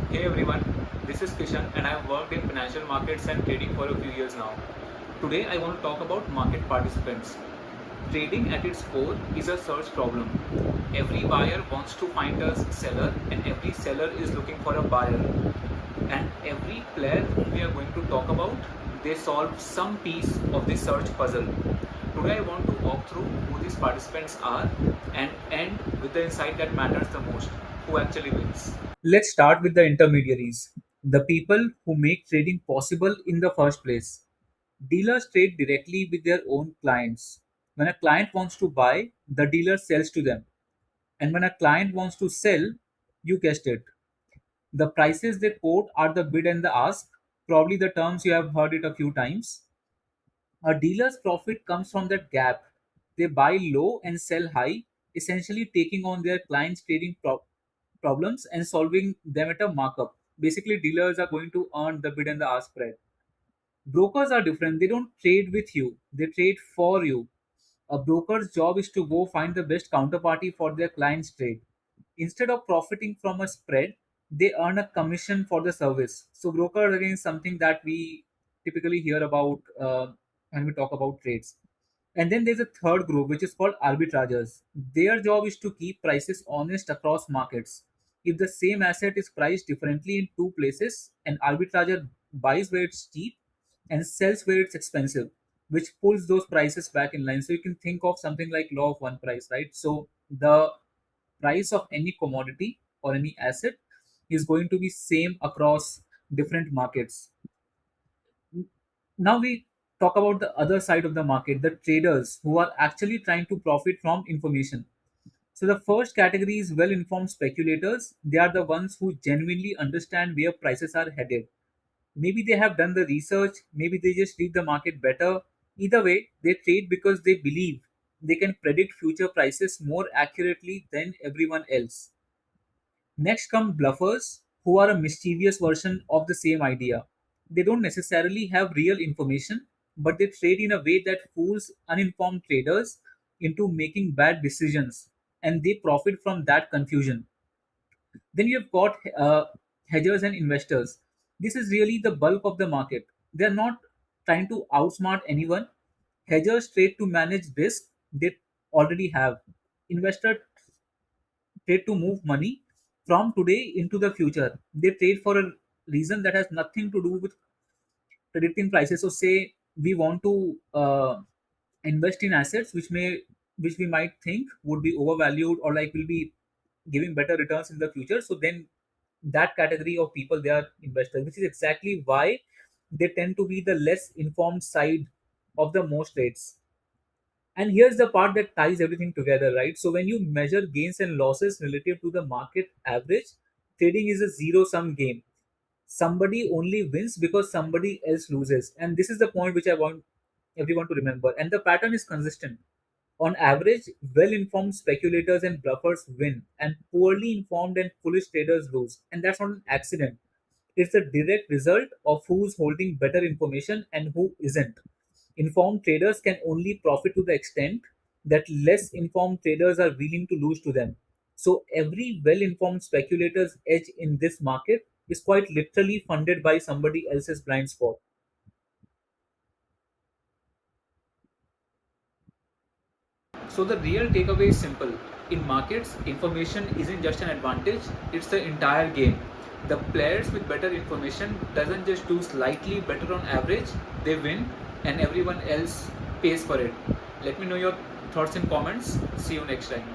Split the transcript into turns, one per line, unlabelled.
Hey everyone, this is Kishan and I have worked in financial markets and trading for a few years now. Today I want to talk about market participants. Trading at its core is a search problem. Every buyer wants to find a seller and every seller is looking for a buyer. And every player whom we are going to talk about, they solve some piece of the search puzzle. Today I want to walk through who these participants are and end with the insight that matters the most, who actually wins. Let's start with the intermediaries, the people who make trading possible in the first place. Dealers trade directly with their own clients. When a client wants to buy, the dealer sells to them. And when a client wants to sell, you guessed it. The prices they quote are the bid and the ask, probably the terms you have heard it a few times. A dealer's profit comes from that gap. They buy low and sell high, essentially taking on their clients' problems and solving them at a markup. Basically, dealers are going to earn the bid and the ask spread. Brokers are different. They don't trade with you, they trade for you. A broker's job is to go find the best counterparty for their client's trade. Instead of profiting from a spread, they earn a commission for the service. So, brokers again is something that we typically hear about when we talk about trades. And then there's a third group which is called arbitrageurs. Their job is to keep prices honest across markets. If the same asset is priced differently in two places, an arbitrager buys where it's cheap and sells where it's expensive, which pulls those prices back in line. So you can think of something like law of one price, right? So the price of any commodity or any asset is going to be same across different markets. Now we talk about the other side of the market, the traders who are actually trying to profit from information. So the first category is well informed speculators. They are the ones who genuinely understand where prices are headed. Maybe they have done the research, maybe they just read the market better. Either way, they trade because they believe they can predict future prices more accurately than everyone else. Next come bluffers, who are a mischievous version of the same idea. They don't necessarily have real information, but they trade in a way that fools uninformed traders into making bad decisions, and they profit from that confusion. Then you've got hedgers and investors. This is really the bulk of the market. They're not trying to outsmart anyone. Hedgers trade to manage risk they already have. Investors trade to move money from today into the future. They trade for a reason that has nothing to do with predicting prices. So, say we want to invest in assets which we might think would be overvalued or like will be giving better returns in the future. So then that category of people, they are investors, which is exactly why they tend to be the less informed side of the most trades. And here's the part that ties everything together, right? So when you measure gains and losses relative to the market average, trading is a zero sum game. Somebody only wins because somebody else loses. And this is the point which I want everyone to remember. And the pattern is consistent. On average, well informed speculators and bluffers win, and poorly informed and foolish traders lose. And that's not an accident. It's a direct result of who's holding better information and who isn't. Informed traders can only profit to the extent that less informed traders are willing to lose to them. So every well informed speculator's edge in this market is quite literally funded by somebody else's blind spot. So the real takeaway is simple. In markets, information isn't just an advantage, it's the entire game. The players with better information doesn't just do slightly better on average, they win and everyone else pays for it. Let me know your thoughts in comments. See you next time.